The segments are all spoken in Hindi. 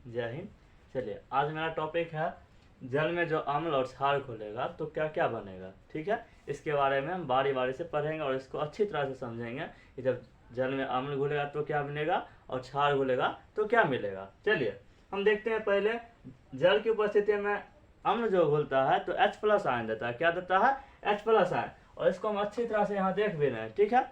जय हिंद। चलिए, आज मेरा टॉपिक है जल में जो अम्ल और क्षार घुलेगा तो क्या क्या बनेगा। ठीक है, इसके बारे में हम बारी बारी से पढ़ेंगे और इसको अच्छी तरह से समझेंगे कि जब जल में अम्ल घुलेगा तो क्या बनेगा और क्षार घुलेगा तो क्या मिलेगा। चलिए हम देखते हैं। पहले जल की उपस्थिति में अम्ल जो घुलता है तो H+ आयन देता है। क्या देता है? H+ ion. और इसको हम अच्छी तरह से यहाँ देख भी रहे हैं। ठीक है,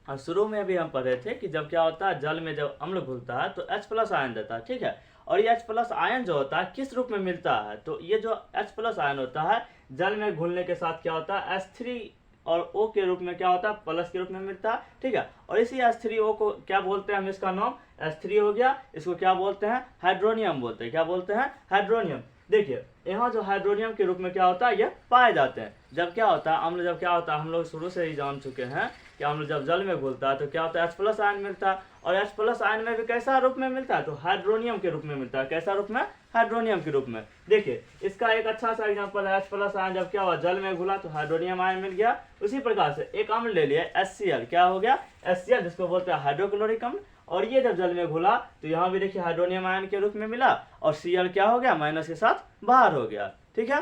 और शुरू में भी हम पढ़े थे कि जब क्या होता है, जल में जब अम्ल घुलता है तो H+ आयन देता है। ठीक है, और ये H+ आयन जो होता है किस रूप में मिलता है, तो ये जो H+ आयन होता है जल में घुलने के साथ क्या होता है, H3 और O के रूप में क्या होता है, प्लस के रूप में मिलता है। ठीक है, और इसी H3O को क्या बोलते हैं हम, इसका नाम H3 हो गया। इसको क्या बोलते हैं, हाइड्रोनियम बोलते हैं। क्या बोलते हैं? हाइड्रोनियम। देखिए यहाँ जो हाइड्रोनियम के रूप में क्या होता है, ये पाए जाते हैं। जब क्या होता है अम्ल, जब क्या होता है हम लोग शुरू से ही जान चुके हैं कि अम्ल जब जल में घुलता है तो क्या होता है, H+ आयन मिलता है। और H+ आयन में भी कैसा रूप में मिलता है, तो हाइड्रोनियम के रूप में मिलता है। कैसा रूप में? हाइड्रोनियम के रूप में। देखिए इसका एक अच्छा सा एग्जांपल है, H+ आयन जब क्या हुआ, जल में घुला तो हाइड्रोनियम आयन मिल गया। उसी प्रकार से एक अम्ल ले लिया HCl। क्या हो गया? HCl, जिसको बोलते हैं हाइड्रोक्लोरिक अम्ल। और ये जब जल में घुला तो यहाँ भी देखिए हाइड्रोनियम आयन के रूप में मिला और Cl क्या हो गया, माइनस के साथ बाहर हो गया। ठीक है,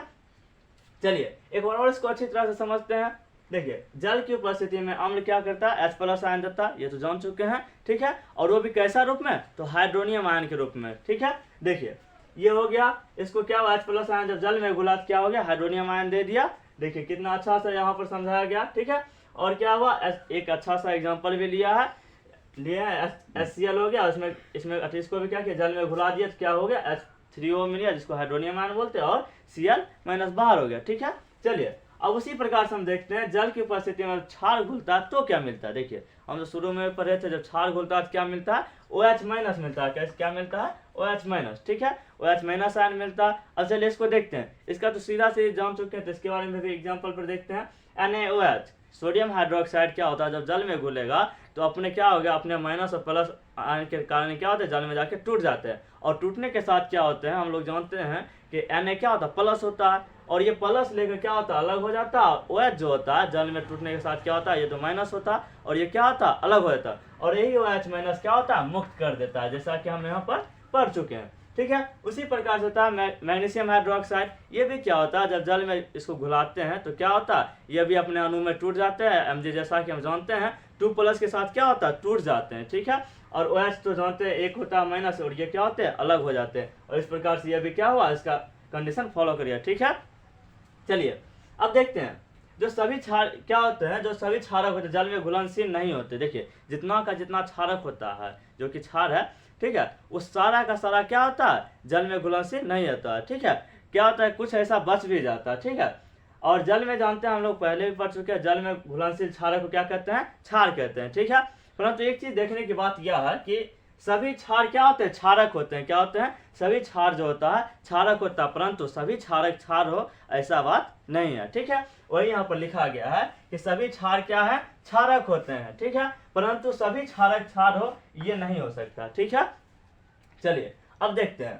चलिए एक बार और इसको अच्छी तरह से समझते हैं। देखिए जल की उपस्थिति में अम्ल क्या करता है, H+ आयन देता है, ये तो जान चुके हैं। ठीक है, और वो भी कैसा रूप में, तो हाइड्रोनियम आयन के रूप में। ठीक है, देखिए ये हो गया। इसको क्या हुआ, H+ आयन जब जल में घुला तो क्या हो गया, हाइड्रोनियम आयन दे दिया। देखिए कितना अच्छा सा यहाँ पर समझाया गया। ठीक है, और क्या हुआ, एक अच्छा सा एग्जाम्पल भी लिया है HCl हो गया। उसमें इसमें इसको भी क्या किया, जल में घुला दिया तो क्या हो गया, H3O मिल गया, जिसको हाइड्रोनियम आयन बोलते हैं, और Cl माइनस बाहर हो गया। ठीक है, चलिए अब उसी प्रकार से हम देखते हैं जल की उपस्थिति में क्षार घुलता है तो क्या मिलता है। देखिए हम तो शुरू में पढ़े थे, जब क्षार घुलता है तो क्या मिलता है, OH- मिलता है। कैसे क्या मिलता है, OH-। ठीक है, OH- आयन मिलता है। अब चलिए इसको देखते हैं। इसका तो सीधा से जान चुके हैं, तो इसके बारे में भी एग्जाम्पल पर देखते हैं। NaOH, सोडियम हाइड्रोक्साइड क्या होता है, जब जल में घुलेगा तो अपने क्या हो गया, अपने माइनस और प्लस आयन के कारण क्या होता है, जल में जाके टूट जाते हैं। और टूटने के साथ क्या होते हैं, हम लोग जानते हैं कि Na क्या होता है, प्लस होता है। और ये प्लस लेकर क्या होता है, अलग हो जाता है। OH जो होता है जल में टूटने के साथ क्या होता है, ये तो माइनस होता है और ये क्या होता है, अलग हो जाता है। और यही OH- क्या होता है, मुक्त कर देता है, जैसा कि हम यहाँ पर पढ़ चुके हैं। ठीक है, उसी प्रकार से होता है मैग्नीशियम हाइड्रोक्साइड। ये भी क्या होता है, जब जल में इसको घुलाते हैं तो क्या होता है, ये भी अपने अणु में टूट जाते हैं। Mg जैसा कि हम जानते हैं 2+ के साथ क्या होता है, टूट जाते हैं। ठीक है, और OH तो जानते हैं एक होता है माइनस, और ये क्या होते हैं, अलग हो जाते हैं। और इस प्रकार से ये भी क्या हुआ, इसका कंडीशन फॉलो करिए। ठीक है, चलिए अब देखते हैं जो सभी क्षार क्या होते हैं, जो सभी क्षारक होते हैं जल में घुलनशील नहीं होते। देखिए जितना का जितना क्षारक होता है, जो कि क्षार है, ठीक है, उस सारा का सारा क्या होता है, जल में घुलनशील नहीं होता है। ठीक है, क्या होता है, कुछ ऐसा बच भी जाता है। ठीक है, और जल में जानते हैं हम लोग पहले भी पढ़ चुके हैं, जल में घुलनशील क्षारक को क्या कहते हैं, क्षार कहते हैं। ठीक है, परंतु एक चीज देखने की बात यह है कि सभी क्षार क्या होते हैं, क्षारक होते हैं। क्या होते हैं, सभी क्षार जो होता है क्षारक होता है, परंतु सभी क्षारक क्षार हो ऐसा बात नहीं है। ठीक है, वही यहाँ पर लिखा गया है कि सभी क्षार क्या है, क्षारक होते हैं। ठीक है, परंतु सभी क्षारक क्षार हो ये नहीं हो सकता। ठीक है, चलिए अब देखते हैं।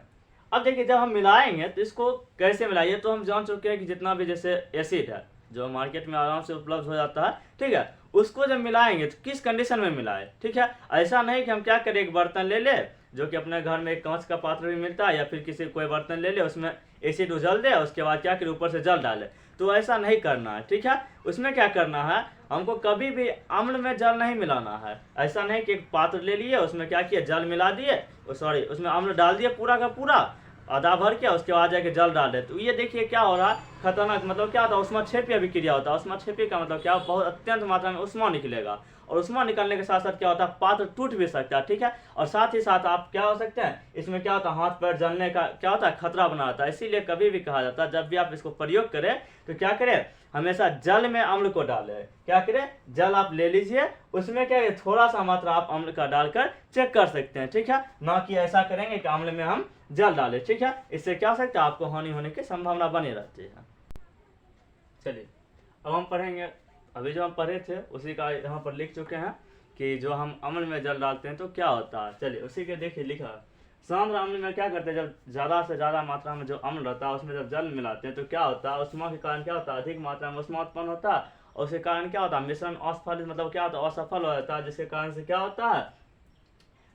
अब देखिए जब हम मिलाएंगे तो इसको कैसे मिलाइए, तो हम जान चुके हैं कि जितना भी जैसे एसिड है जो मार्केट में आराम से उपलब्ध हो जाता है, ठीक है, उसको जब मिलाएंगे तो किस कंडीशन में मिलाएं। ठीक है, ऐसा नहीं कि हम क्या करें, एक बर्तन ले ले, जो कि अपने घर में एक कांच का पात्र भी मिलता है, या फिर किसी कोई बर्तन ले ले, उसमें एसिड उजल दे, उसके बाद क्या करें, ऊपर से जल डाले। तो ऐसा नहीं करना है। ठीक है, उसमें क्या करना है, हमको कभी भी अम्ल में जल नहीं मिलाना है। ऐसा नहीं कि एक पात्र ले लिए, उसमें क्या किया, जल मिला दिए, सॉरी उसमें अम्ल डाल दिए पूरा का पूरा, आधा भर के, उसके बाद जाके जल डाल दे। तो ये देखिए क्या हो रहा है, खतरनाक, मतलब क्या होता है, उष्माक्षेपीय अभिक्रिया होता है। उष्माक्षेपीय का मतलब क्या, बहुत अत्यंत मात्रा में उष्मा निकलेगा, और उष्मा निकलने के साथ साथ क्या होता है, पात्र टूट भी सकता है। ठीक है, और साथ ही साथ आप क्या हो सकते हैं, इसमें क्या होता है, हाथ पैर जलने का क्या होता है, खतरा बना रहता है। इसीलिए कभी भी कहा जाता है जब भी आप इसको प्रयोग करें तो क्या करें, हमेशा जल में अम्ल को डालें। क्या करें, जल आप ले लीजिए, उसमें क्या है, थोड़ा सा मात्रा आप अम्ल का डालकर चेक कर सकते हैं। ठीक है, ना कि ऐसा करेंगे कि अम्ल में हम जल डालें। ठीक है, इससे क्या हो सकता है, आपको हानि होने की संभावना बनी रहती है। चलिए अब हम पढ़ेंगे, अभी जो हम पढ़े थे उसी का यहाँ पर लिख चुके हैं कि जो हम अम्ल में जल डालते हैं तो क्या होता है। चलिए उसी के देखिए लिखा है, सांद्र अम्ल में क्या करते हैं, जब ज़्यादा से ज़्यादा मात्रा में जो अम्ल रहता है उसमें जब जल मिलाते हैं तो क्या होता है, उष्मा के कारण क्या होता है, अधिक मात्रा में उष्मा उत्पन्न होता है, और उसके कारण क्या होता है, मिश्रण असफल, मतलब क्या होता है, असफल हो जाता है, जिसके कारण से क्या होता है,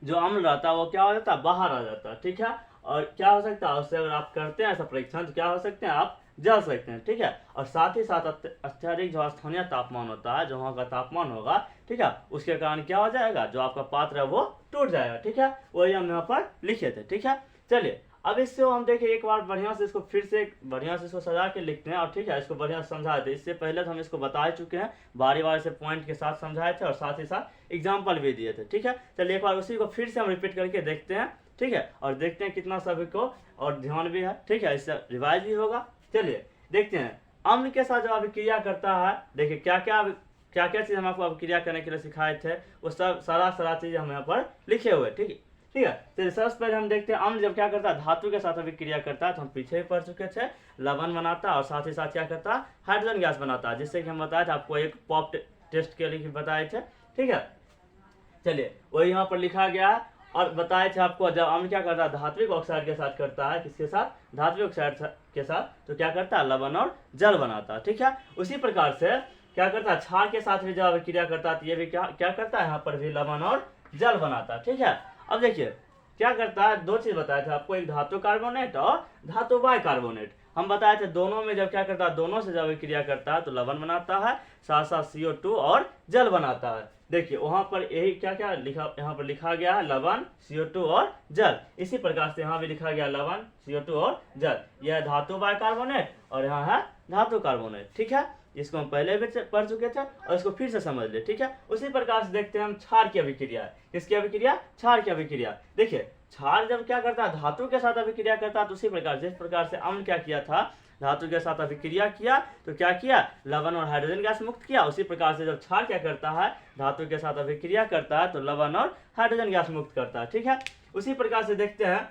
जो अम्ल रहता है वो क्या हो जाता है, बाहर आ जाता है। ठीक है, और क्या हो सकता है उससे अगर आप करते हैं ऐसा परीक्षण तो क्या हो सकते हैं, आप जल सकते हैं, ठीक है। और साथ ही साथ अत्यधिक जो स्थानीय तापमान होता है, जो वहाँ का तापमान होगा, ठीक है, उसके कारण क्या हो जाएगा, जो आपका पात्र है वो टूट जाएगा, ठीक है। वही हम यहाँ पर लिखे थे, ठीक है। चलिए अब इससे हम देखिए एक बार बढ़िया से इसको फिर से बढ़िया से इसको सजा के लिखते हैं, और ठीक है इसको बढ़िया से समझाए थे। इससे पहले तो हम इसको बता चुके हैं, बारी बारी से पॉइंट के साथ समझाए थे और साथ ही साथ एग्जाम्पल भी दिए थे, ठीक है। चलिए एक बार उसी को फिर से हम रिपीट करके देखते हैं, ठीक है, और देखते हैं कितना सभी को और ध्यान भी है, ठीक है, इससे रिवाइज भी होगा। चलिए देखते हैं अम्ल के साथ जब अभिक्रिया करता है, देखिए क्या क्या चीज़ हम आपको अभिक्रिया करने के लिए सिखाए थे, वो सब सारा चीज़ हम यहाँ पर लिखे हुए, ठीक है। ठीक है, तो सबसे पहले हम देखते हैं अम्ल जब क्या करता है, धातु के साथ अभिक्रिया करता है, तो हम पीछे ही पढ़ चुके थे, लवण बनाता है और साथ ही साथ क्या करता है, हाइड्रोजन गैस बनाता है, जिससे कि हम बताए थे आपको एक पॉप टेस्ट के लिए बताए थे, ठीक है। चलिए वही यहाँ पर लिखा गया है और बताए थे आपको, जब अम्ल क्या करता है, धात्विक ऑक्साइड के साथ करता है, किसके साथ, धात्विक ऑक्साइड के साथ, तो क्या करता है, लवण और जल बनाता है, ठीक है। उसी प्रकार से क्या करता है, क्षार के साथ भी जब अभिक्रिया करता है तो ये भी क्या करता है, यहाँ पर भी लवण और जल बनाता है, ठीक है। अब देखिए क्या करता है, दो चीज बताए थे आपको, एक धातु कार्बोनेट और धातु बाइकार्बोनेट। हम बताए थे दोनों में जब क्या करता है, दोनों से जब अभिक्रिया करता है तो लवण बनाता है, साथ साथ CO2 और जल बनाता है। देखिए वहां पर यही क्या क्या लिखा, यहाँ पर लिखा गया है लवण, CO2 और जल। इसी प्रकार से यहाँ भी लिखा गया लवण, CO2 और जल। यह धातु बाइकार्बोनेट और यहाँ है धातु कार्बोनेट, ठीक है। इसको हम पहले भी पढ़ चुके थे और इसको फिर से समझ ले, ठीक है। उसी प्रकार से देखते हैं हम क्षार की अभिक्रिया। किसकी अभिक्रिया, क्षार की अभिक्रिया। देखिए क्षार जब क्या करता है, धातु के साथ अभिक्रिया करता है, तो उसी प्रकार जिस प्रकार से अम्ल क्या किया था, धातु के साथ अभिक्रिया किया तो क्या किया, लवण और हाइड्रोजन गैस मुक्त किया। उसी प्रकार से जब क्षार क्या करता है, धातु के साथ अभिक्रिया करता है तो लवण और हाइड्रोजन गैस मुक्त करता है, ठीक है। उसी प्रकार से देखते हैं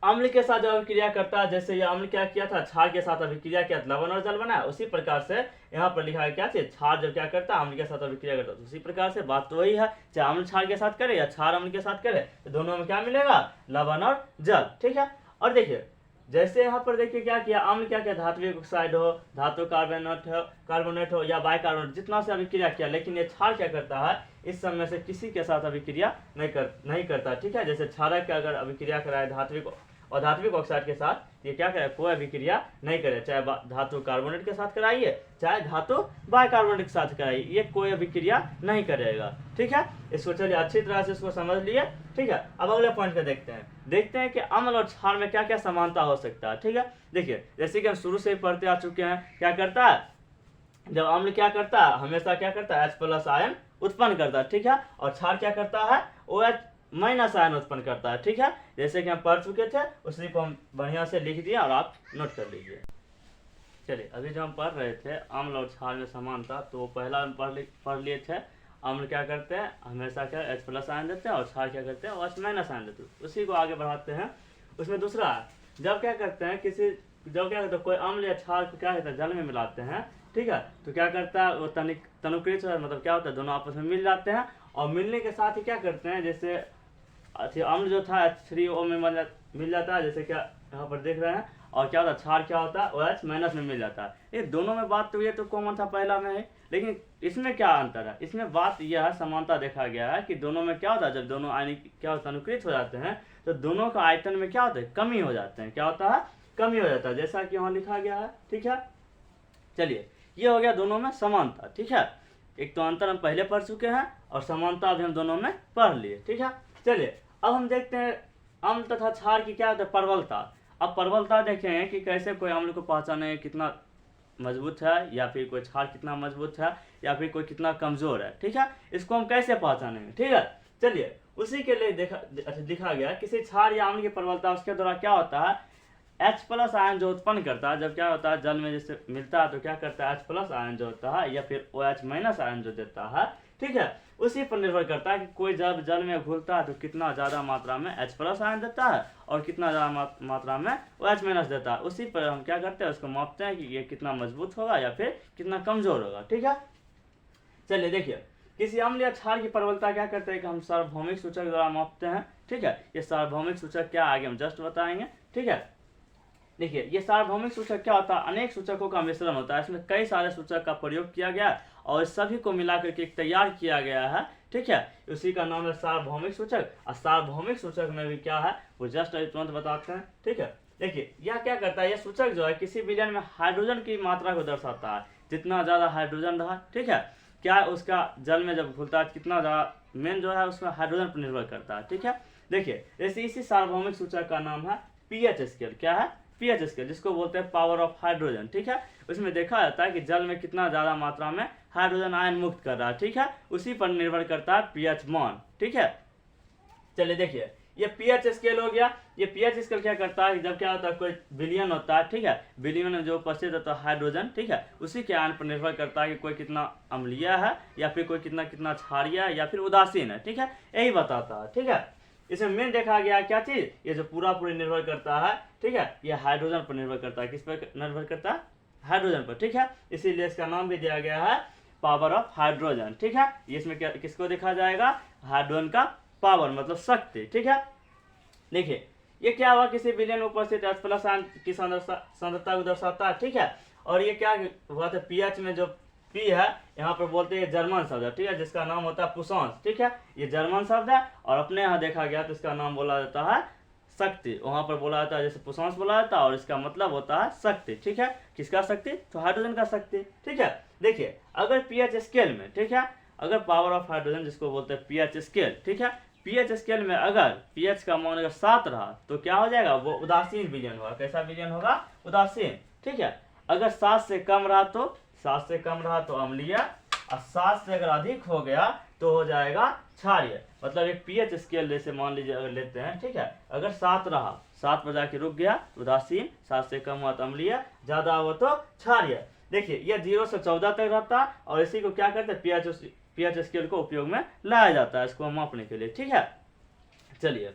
अम्ल के साथ जब अभिक्रिया करता है, जैसे ये अम्ल क्या किया था, क्षार के साथ अभिक्रिया किया, लवण और जल बना। उसी प्रकार से यहाँ पर लिखा है क्या चीज, क्षार जब क्या करता है, अम्ल के साथ अभिक्रिया करता है, तो उसी प्रकार से बात तो वही है, चाहे अम्ल क्षार के साथ करे या क्षार अम्ल के साथ करे, तो दोनों में क्या मिलेगा, लवण और जल, ठीक है। और देखिए जैसे यहाँ पर देखिए क्या किया, अम्ल क्या किया, धात्विक ऑक्साइड हो, धातु कार्बोनेट हो या बाइकार्बोनेट, जितना से अभिक्रिया किया, लेकिन ये क्षार क्या करता है, इस सब में से किसी के साथ अभिक्रिया नहीं करता, ठीक है। जैसे क्षारक का अगर अभिक्रिया कराए धात्विक और धात्विक ऑक्साइड के साथ, ये क्या करे, कोई अभिक्रिया नहीं करे, चाहे धातु कार्बोनेट के साथ कराइए चाहे धातु बाइकार्बोनेट के साथ कराइए, ये कोई अभिक्रिया नहीं करेगा, ठीक है। इसको चलिए अच्छी तरह से इसको समझ लिए, ठीक है। अब अगले पॉइंट पे देखते हैं कि अम्ल और क्षार में क्या क्या समानता हो सकता है, ठीक है। देखिए जैसे कि हम शुरू से ही पढ़ते आ चुके हैं, क्या करता है, जब अम्ल क्या करता है, हमेशा क्या करता है, H+ आयन उत्पन्न करता है, ठीक है। और क्षार क्या करता है, OH- आयन उत्पन्न करता है, ठीक है। जैसे कि हम पढ़ चुके थे, उसी को हम बढ़िया से लिख दिए और आप नोट कर लीजिए। चलिए अभी जो हम पढ़ रहे थे अम्ल और क्षार में समानता, तो पहला हम पढ़ लिए थे, अम्ल क्या करते हैं, हमेशा क्या H+ आयन देते हैं, और क्षार क्या करते हैं, OH- आयन देते हैं। उसी को आगे बढ़ाते हैं। उसमें दूसरा जब क्या करते हैं, जब क्या करते हैं, कोई अम्ल या क्षार को क्या कहते हैं, जल में मिलाते हैं, ठीक है, तो क्या करता है, वो तनुकृत मतलब क्या होता है, दोनों आपस में मिल जाते हैं, और मिलने के साथ ही क्या करते हैं, जैसे अम्ल जो था H3O में मिल जाता है, जैसे क्या यहाँ पर देख रहे हैं, और क्या होता है, क्षार क्या होता है, OH- में मिल जाता है। ये दोनों में बात तो ये तो कॉमन था पहला में है, लेकिन इसमें क्या अंतर है, इसमें बात यह समानता देखा गया है कि दोनों में क्या होता है, जब दोनों आयनिक क्या होता है, अनुकृत हो जाते हैं, तो दोनों का आयतन में क्या होता है, कमी हो जाते हैं, क्या होता है, कमी हो जाता है, जैसा कि यहाँ लिखा गया है, ठीक है। चलिए ये हो गया दोनों में समानता, ठीक है। एक तो अंतर हम पहले पढ़ चुके हैं और समानता अभी हम दोनों में पढ़ लिए, ठीक है। चलिए अब हम देखते हैं अम्ल तथा क्षार की क्या होता है, प्रबलता। अब प्रबलता देखें कि कैसे कोई अम्ल को पहचाने कितना मजबूत है, या फिर कोई क्षार कितना मजबूत है, या फिर कोई कितना कमजोर है, ठीक है। इसको हम कैसे पहचानेंगे, ठीक है। चलिए उसी के लिए दिखा गया किसी क्षार या अम्ल की प्रबलता, उसके द्वारा क्या होता है, H+ आयन जो उत्पन्न करता है, जब क्या होता है, जल में जैसे मिलता है तो क्या करता है, H+ आयन जो होता है, या फिर OH- आयन जो देता है, ठीक है, उसी पर निर्भर करता है कि कोई जब जल में घुलता है तो कितना ज़्यादा मात्रा में H+ आयन देता है और कितना ज़्यादा मात्रा में OH- देता है। उसी पर हम क्या करते हैं, उसको मापते हैं कि ये कितना मजबूत होगा या फिर कितना कमजोर होगा, ठीक है। चलिए देखिए किसी अम्ल या क्षार की प्रबलता क्या करते हैं कि हम सार्वभौमिक सूचक द्वारा मापते हैं, ठीक है। ये सार्वभौमिक सूचक क्या आगे हम जस्ट बताएंगे, ठीक है। देखिए ये सार्वभौमिक सूचक क्या होता है, अनेक सूचकों का मिश्रण होता है, इसमें कई सारे सूचक का प्रयोग किया गया और सभी को मिलाकर के तैयार किया गया है, ठीक है। उसी का नाम है सार्वभौमिक सूचक। और सार्वभौमिक सूचक में भी क्या है, वो जस्ट अभी तुरंत बताते हैं। ठीक है, देखिए यह क्या करता है, यह सूचक जो है किसी विलयन में हाइड्रोजन की मात्रा को दर्शाता है। जितना ज़्यादा हाइड्रोजन रहा, ठीक है, क्या उसका जल में जब घुलता है कितना ज़्यादा, मेन जो है उसमें हाइड्रोजन पर निर्भर करता है। ठीक है, देखिए जैसे इसी सार्वभौमिक सूचक का नाम है पीएच स्केल। क्या है? पीएच स्केल, जिसको बोलते हैं पावर ऑफ हाइड्रोजन। ठीक है, उसमें देखा जाता है कि जल में कितना ज़्यादा मात्रा में हाइड्रोजन आयन मुक्त कर रहा है। ठीक है, उसी पर निर्भर करता है पीएच मान। ठीक है, चलिए देखिए ये पीएच स्केल हो गया। ये पीएच स्केल क्या करता है, जब क्या होता है कोई विलयन होता है, ठीक है, विलयन में जो उपस्थित होता है हाइड्रोजन, ठीक है, उसी के आयन पर निर्भर करता है कि कोई कितना अम्लीय है या फिर कोई कितना कितना क्षारीय है या फिर उदासीन है। ठीक है, यही बताता है। ठीक है, इसमें मेन देखा गया क्या चीज, ये जो पूरा पूरी निर्भर करता है, ठीक है, ये हाइड्रोजन पर निर्भर करता है। किस पर निर्भर करता है? हाइड्रोजन पर। ठीक है, इसीलिए इसका नाम भी दिया गया है पावर ऑफ हाइड्रोजन। ठीक है, इसमें क्या किसको देखा जाएगा? हाइड्रोजन का पावर मतलब शक्ति। ठीक है, देखिए ये क्या हुआ, किसी विलयन में उपस्थित H+ आयन की सांद्रता को दर्शाता है। ठीक है, और ये क्या हुआ था, पीएच में जो पी है यहाँ पर बोलते हैं जर्मन शब्द है। ठीक है, जिसका नाम होता है पुशांश। ठीक है, ये जर्मन शब्द है और अपने यहाँ देखा गया तो इसका नाम बोला जाता है शक्ति। वहां पर बोला जाता है जैसे पुशांश बोला जाता है और इसका मतलब होता है शक्ति। ठीक है, किसका शक्ति? तो हाइड्रोजन का शक्ति। ठीक है, देखिए अगर पीएच स्केल में, ठीक है, अगर पावर ऑफ हाइड्रोजन जिसको बोलते हैं पीएच स्केल, ठीक है, पीएच स्केल में अगर पीएच का मान अगर 7 रहा तो क्या हो जाएगा? वो उदासीन विलयन होगा। कैसा विलयन होगा? उदासीन। ठीक है, अगर 7 से कम रहा तो, 7 से कम रहा तो अम्लीय, और 7 से अगर अधिक हो गया तो हो जाएगा क्षारीय। मतलब एक पीएच स्केल जैसे मान लीजिए अगर लेते हैं, ठीक है, अगर 7 रहा, 7 पर जाके रुक गया उदासीन, 7 से कम हुआ तो अम्लीय, ज्यादा हुआ तो क्षारीय। देखिए यह 0 से 14 तक रहता है और इसी को क्या करते हैं, पीएच स्केल को उपयोग में लाया जाता है इसको मापने के लिए। ठीक है, चलिए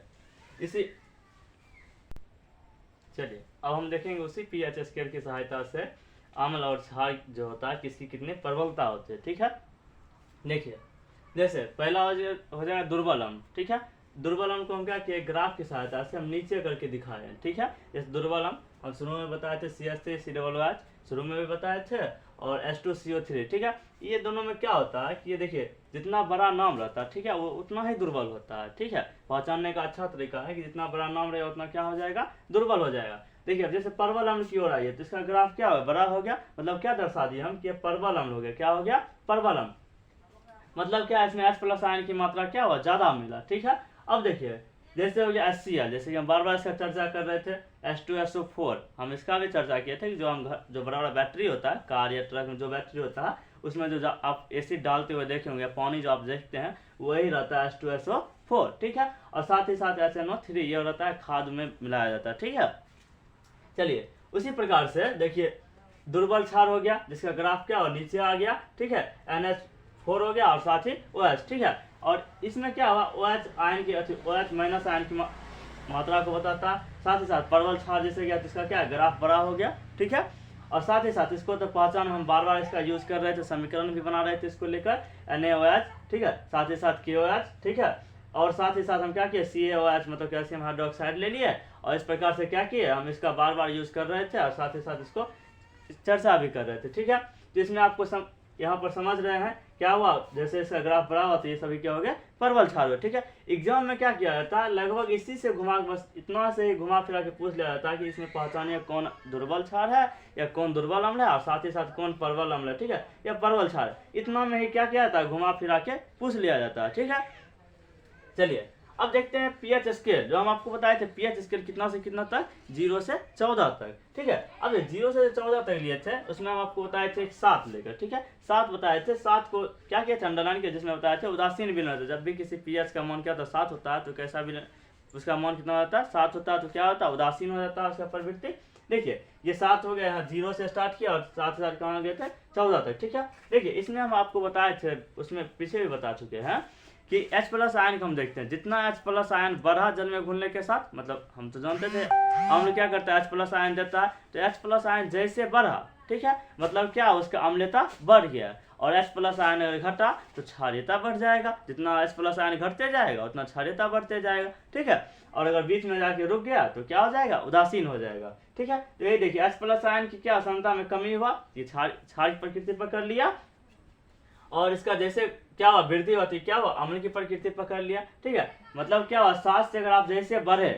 अब हम देखेंगे उसी पीएच स्केल की सहायता से अम्ल और क्षार जो होता है किसकी कितनी प्रबलता होती है। ठीक है, देखिए जैसे पहला हो जाएगा दुर्बल अम्ल। ठीक है, दुर्बल अम्ल को हम क्या किए, ग्राफ की सहायता से हम नीचे करके दिखाए हैं। ठीक है, जैसे दुर्बल अम्ल हम शुरू में बताए थे CH3COOH, शुरू में भी बताए थे, और H2CO3। ठीक है, ये दोनों में क्या होता है कि ये देखिए जितना बड़ा नाम रहता है, ठीक है, वो उतना ही दुर्बल होता है। ठीक है, पहचानने का अच्छा तरीका है कि जितना बड़ा नाम रहेगा उतना क्या हो जाएगा? दुर्बल हो जाएगा। देखिए अब जैसे परवल अम्ल की ओर आइए तो इसका ग्राफ क्या हो, बड़ा हो गया, मतलब क्या दर्शा दिया हम कि परवल अम्ल हो गया। क्या हो गया? परवल अम्ल। मतलब क्या, इसमें H+ आयन की मात्रा क्या हुआ? ज्यादा मिला। ठीक है, अब देखिए जैसे हो गया HCl, जैसे कि हम बार बार इसका चर्चा कर रहे थे, H2SO4 हम इसका भी चर्चा किए थे कि जो बड़ा बड़ा बैटरी होता है, कार या ट्रक में जो बैटरी होता है उसमें जो आप एसिड डालते हुए देखे होंगे, पानी जो आप देखते हैं वही रहता है H2SO4। ठीक है, और साथ ही साथ HNO3 ये रहता है, खाद में मिलाया जाता है। ठीक है, चलिए उसी प्रकार से देखिए दुर्बल क्षार हो गया जिसका ग्राफ क्या हो, नीचे आ गया। ठीक है, NH4 हो गया और साथ ही OH। ठीक है, और इसमें क्या हुआ, OH आयन की OH- आयन की मात्रा को बताता है। साथ ही साथ परवल क्षार जैसे गया तो इसका क्या ग्राफ बड़ा हो गया। ठीक है, और साथ ही साथ इसको तो पहचान हम बार बार इसका यूज कर रहे थे, समीकरण भी बना रहे थे इसको लेकर, NaOH। ठीक है, साथ ही साथ KOH। ठीक है, और साथ ही साथ हम क्या किए, CaOH मतलब कैल्शियम हाइड्रोक्साइड ले लिए और इस प्रकार से क्या किए, हम इसका बार बार यूज कर रहे थे और साथ ही साथ इसको चर्चा भी कर रहे थे। ठीक है, तो इसमें आपको यहाँ पर समझ रहे हैं क्या हुआ, जैसे इसका ग्राफ बड़ा हुआ तो ये सभी क्या हो गया, परवल क्षार हुआ। ठीक है, एग्जाम में क्या किया जाता है, लगभग इसी से बस इतना से घुमा फिरा के पूछ लिया जाता है कि इसमें पहचानिए कौन दुर्बल क्षार है या कौन दुर्बल अम्ल है और साथ ही साथ कौन परवल अम्ल है। ठीक है, या परवल क्षार, इतना में ही क्या किया जाता है, घुमा फिरा के पूछ लिया जाता है। ठीक है, चलिए अब देखते हैं पीएच स्केल, जो हम आपको बताए थे पीएच स्केल कितना से कितना तक, 0 से 14 तक। ठीक है, अब 0 से 14 तक लिए थे, उसमें हम आपको बताए थे 7 लेकर। ठीक है, 7 बताए थे, 7 को क्या किया था, अंडरलाइन किया, जिसमें बताए थे उदासीन विलयन होता है। जब भी किसी पीएच का मान क्या होता है, 7 होता है तो कैसा विलयन, उसका मान कितना होता है, 7 होता है तो क्या होता है, उदासीन हो जाता है उसका प्रवृत्ति। देखिए ये 7 हो गया, यहाँ 0 से स्टार्ट किया और साथ ही साथ कहाँ गए थे, 14 तक। ठीक है, देखिए इसमें हम आपको बताए थे, उसमें पीछे भी बता चुके हैं कि H+ आयन को हम देखते हैं, जितना H+ आयन बढ़ा जल में घुलने के साथ, मतलब हम तो जानते थे अम्ल क्या करता है, H+ आयन देता है, तो H+ आयन जैसे बढ़ा, ठीक है, मतलब क्या उसका अम्लता बढ़ गया, और H+ आयन अगर घटा तो क्षारीयता बढ़ जाएगा। जितना H+ आयन घटते जाएगा उतना क्षारीयता बढ़ते जाएगा। ठीक है, और अगर बीच में जाके रुक गया तो क्या हो जाएगा, उदासीन हो जाएगा। ठीक है, तो ये देखिए H+ आयन की क्या क्षमता में कमी हुआ, ये क्षार प्रकृति पकड़ लिया, और इसका जैसे क्या हुआ, वृद्धि होती क्या हुआ, अम्ल की प्रकृति पकड़ लिया। ठीक है, मतलब क्या हुआ, 7 से अगर आप जैसे बढ़े,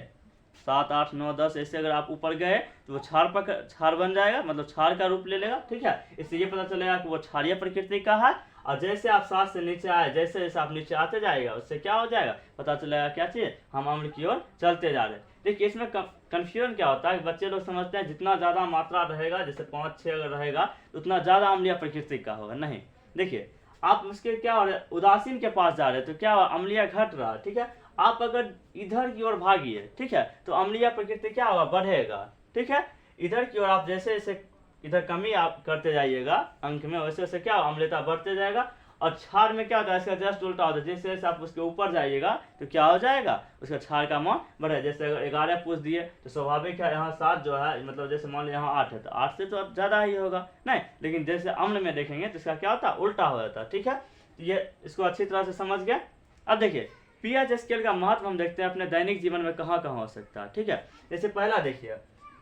7, 8, 9, 10 ऐसे अगर आप ऊपर गए तो वो क्षार बन जाएगा, मतलब क्षार का रूप ले लेगा। ठीक है, इससे ये पता चलेगा कि वो क्षारीय प्रकृति का है। और जैसे आप 7 से नीचे आए, जैसे जैसे आप नीचे आते जाएगा उससे क्या हो जाएगा, पता चलेगा क्या चीज, हम अम्ल की ओर चलते जा रहे हैं। देखिए इसमें कंफ्यूजन क्या होता है कि बच्चे लोग समझते हैं जितना ज्यादा मात्रा रहेगा, जैसे 5-6 अगर रहेगा तो उतना ज्यादा अम्लीय प्रकृति का होगा। नहीं, देखिए आप उसके क्या हो रहे, उदासीन के पास जा रहे हैं तो क्या हुआ, अम्लीय घट रहा। ठीक है, आप अगर इधर की ओर भागिए, ठीक है, तो अम्लीय प्रकृति क्या होगा, बढ़ेगा। ठीक है, इधर की ओर आप जैसे जैसे इधर कमी आप करते जाइएगा अंक में, वैसे वैसे क्या अम्लता बढ़ते जाएगा। और क्षार में क्या होता है, इसका जस्ट उल्टा होता है, जैसे जैसे आप उसके ऊपर जाइएगा तो क्या हो जाएगा, उसका क्षार का मान बढ़ेगा। जैसे अगर 11 पूछ दिए तो स्वाभाविक है यहाँ 7 जो है, मतलब जैसे मान लो यहाँ 8 है तो 8 से तो अब ज्यादा ही होगा। नहीं, लेकिन जैसे अम्ल में देखेंगे तो इसका क्या होता है, उल्टा हो जाता है। ठीक है, तो ये इसको अच्छी तरह से समझ गए। अब देखिए पीएच स्केल का महत्व हम देखते हैं अपने दैनिक जीवन में कहाँ कहाँ हो सकता है। ठीक है, जैसे पहला देखिए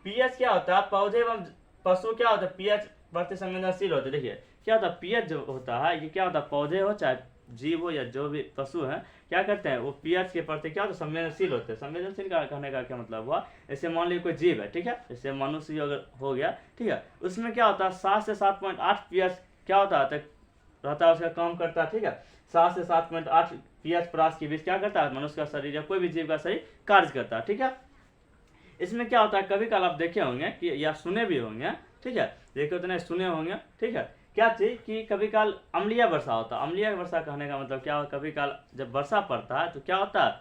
पीएच क्या होता है, पौधे एवं पशु क्या होता है, पीएच प्रति संवेदनशील होते हैं। देखिए क्या होता है, पीएच जो होता है ये क्या होता है, पौधे हो चाहे जीव हो या जो भी पशु है, क्या करते हैं वो पीएच के प्रति क्या होता है, संवेदनशील होते हैं। संवेदनशील का कहने का क्या मतलब हुआ, जैसे मान लीजिए कोई जीव है, ठीक है, जैसे मनुष्य अगर हो गया, ठीक है, उसमें क्या होता है 7 से 7.8 पीएच क्या होता है रहता है, उसका काम करता है। ठीक है, 7 से 7.8 पीएच परास के बीच क्या करता है, मनुष्य का शरीर या कोई भी जीव का शरीर कार्य करता है। ठीक है, इसमें क्या होता है, कभी कल आप देखे होंगे कि या सुने भी होंगे, ठीक है, देखे तो नहीं सुने होंगे, ठीक है, क्या चीज कि कभी काल अम्लीय वर्षा होता है। अम्लीय वर्षा कहने का मतलब क्या होता है, कभी काल जब वर्षा पड़ता है तो क्या होता है,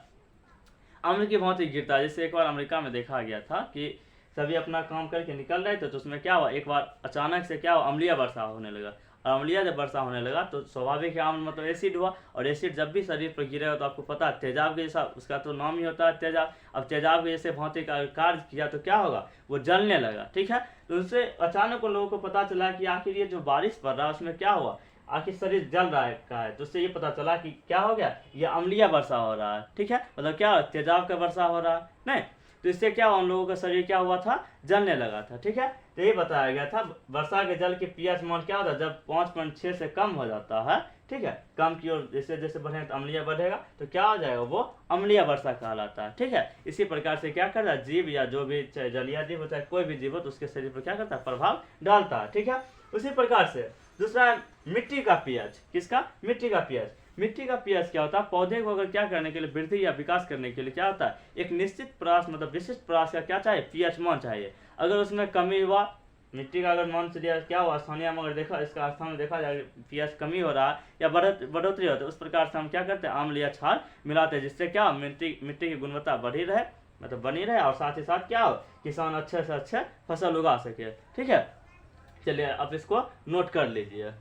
अम्ल की भांति गिरता है। जैसे एक बार अमेरिका में देखा गया था कि सभी अपना काम करके निकल रहे थे तो उसमें क्या हुआ, एक बार अचानक से क्या हुआ, अम्लीय वर्षा होने लगा। और अम्लीय जब वर्षा होने लगा तो स्वाभाविक है अम्ल मतलब एसिड हुआ, और एसिड जब भी शरीर पर गिरेगा तो आपको पता है तेजाब के जैसा, उसका तो नाम ही होता है तेजाब। अब तेजाब के जैसे भांति का कार्य किया तो क्या होगा, वो जलने लगा। ठीक है, तो उससे अचानक उन लोगों को पता चला कि आखिर ये जो बारिश पड़ रहा है उसमें क्या हुआ, आखिर शरीर जल रहा है का है। तो उससे ये पता चला कि क्या हो गया, ये अम्लीय वर्षा हो रहा है। ठीक है, मतलब क्या तेजाब का वर्षा हो रहा है। नहीं, तो इससे क्या हुआ, उन लोगों का शरीर क्या हुआ था, जलने लगा था। ठीक है, तो ये बताया गया था वर्षा के जल के पीएच मान क्या होता है, जब 5.6 से कम हो जाता है, ठीक है, कम की ओर जैसे जैसे बढ़ेगा तो अम्लीय बढ़ेगा, तो क्या हो जाएगा, वो अम्लीय वर्षा कहलाता है। ठीक है, इसी प्रकार से क्या करता है, जीव या जो भी चाहे जलीय जीव हो चाहे कोई भी जीव हो तो उसके शरीर पर क्या करता है, प्रभाव डालता है। ठीक है, उसी प्रकार से दूसरा है मिट्टी का पीएच। किसका, मिट्टी का पीएच। मिट्टी का पीएच क्या होता है, पौधे को अगर क्या करने के लिए, वृद्धि या विकास करने के लिए क्या होता है, एक निश्चित परास मतलब विशिष्ट परास का क्या चाहिए, पीएच मान चाहिए। अगर उसमें कमी हुआ, मिट्टी का अगर मान से दिया क्या हुआ, स्थानीय में अगर देखा, इसका स्थान में देखा जाए पीएच कमी हो रहा है या बढ़ोतरी होती है, उस प्रकार से हम क्या करते हैं, अम्ल या क्षार मिलाते हैं, जिससे क्या मिट्टी की गुणवत्ता बढ़ी रहे, मतलब बनी रहे, और साथ ही साथ क्या हो, किसान अच्छे से अच्छे फसल उगा सके। ठीक है, चलिए अब इसको नोट कर लीजिए।